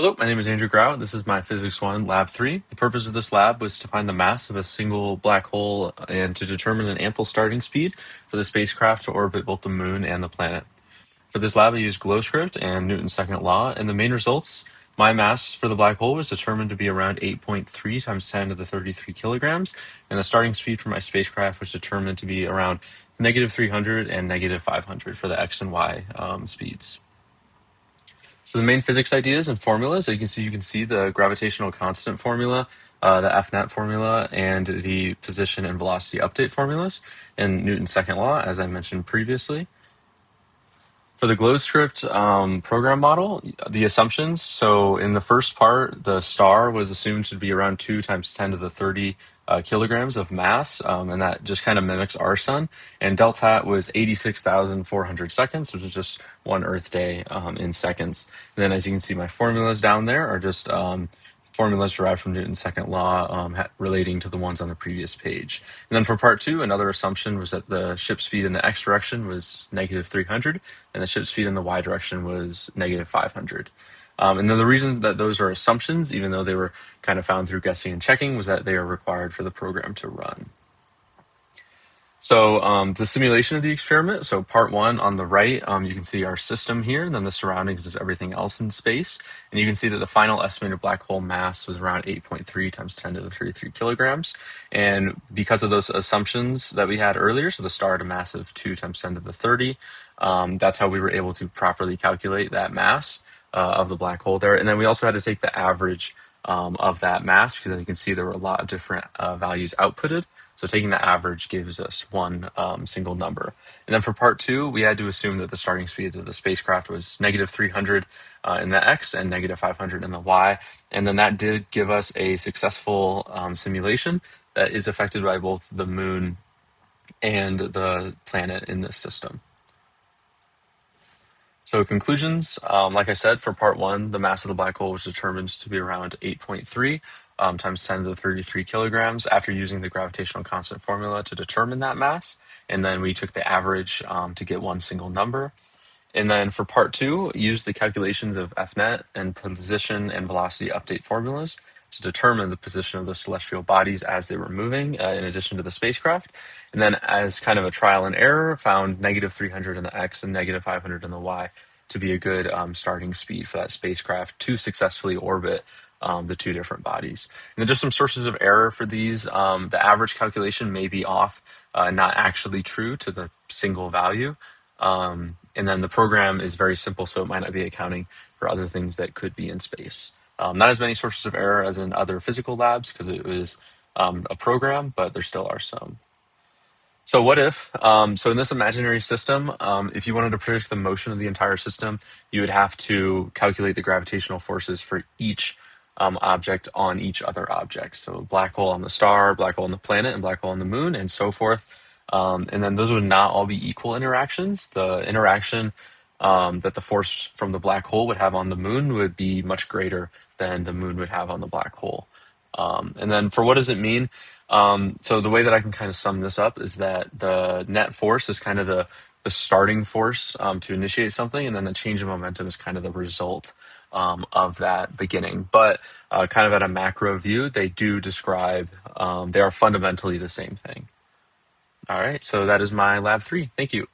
Hello, my name is Andrew Grau. This is my Physics 1 Lab 3. The purpose of this lab was to find the mass of a single black hole and to determine an ample starting speed for the spacecraft to orbit both the moon and the planet. For this lab, I used GlowScript and Newton's second law, and the main results, my mass for the black hole was determined to be around 8.3 times 10 to the 33 kilograms, and the starting speed for my spacecraft was determined to be around negative 300 and negative 500 for the x and y speeds. So the main physics ideas and formulas, you can see the gravitational constant formula, the FNet formula, and the position and velocity update formulas in Newton's second law, as I mentioned previously. For the GlowScript program model, the assumptions, so in the first part, the star was assumed to be around 2 times 10 to the 30 kilograms of mass, and that just kind of mimics our sun. And delta hat was 86,400 seconds, which is just one Earth day in seconds. And then as you can see, my formulas down there are just formulas derived from Newton's second law relating to the ones on the previous page. And then for part two, another assumption was that the ship speed in the x direction was negative 300, and the ship speed in the y direction was negative 500. And then the reason that those are assumptions, even though they were kind of found through guessing and checking, was that they are required for the program to run. So the simulation of the experiment, so part one on the right, you can see our system here, and then the surroundings is everything else in space. And you can see that the final estimated black hole mass was around 8.3 times 10 to the 33 kilograms. And because of those assumptions that we had earlier, so the star had a mass of 2 times 10 to the 30, that's how we were able to properly calculate that mass of the black hole there. And then we also had to take the average of that mass, because as you can see, there were a lot of different values outputted. So taking the average gives us one single number. And then for part two, we had to assume that the starting speed of the spacecraft was negative 300 in the x and negative 500 in the y. And then that did give us a successful simulation that is affected by both the moon and the planet in this system. So conclusions, like I said, for part one, the mass of the black hole was determined to be around 8.3 times 10 to the 33 kilograms after using the gravitational constant formula to determine that mass. And then we took the average to get one single number. And then for part two, use the calculations of FNet and position and velocity update formulas to determine the position of the celestial bodies as they were moving, in addition to the spacecraft. And then as kind of a trial and error, found negative 300 in the X and negative 500 in the Y to be a good starting speed for that spacecraft to successfully orbit the two different bodies. And then just some sources of error for these. The average calculation may be off, not actually true to the single value. And then the program is very simple, so it might not be accounting for other things that could be in space. Not as many sources of error as in other physical labs because it was a program, but there still are some. So what if, so in this imaginary system, if you wanted to predict the motion of the entire system, you would have to calculate the gravitational forces for each object on each other object. So black hole on the star, black hole on the planet, and black hole on the moon, and so forth. And then those would not all be equal interactions. The interaction that the force from the black hole would have on the moon would be much greater than the moon would have on the black hole. And then for what does it mean? So the way that I can kind of sum this up is that the net force is kind of the starting force to initiate something, and then the change in momentum is kind of the result of that beginning. But kind of at a macro view, they do describe, they are fundamentally the same thing. All right, so that is my Lab 3. Thank you.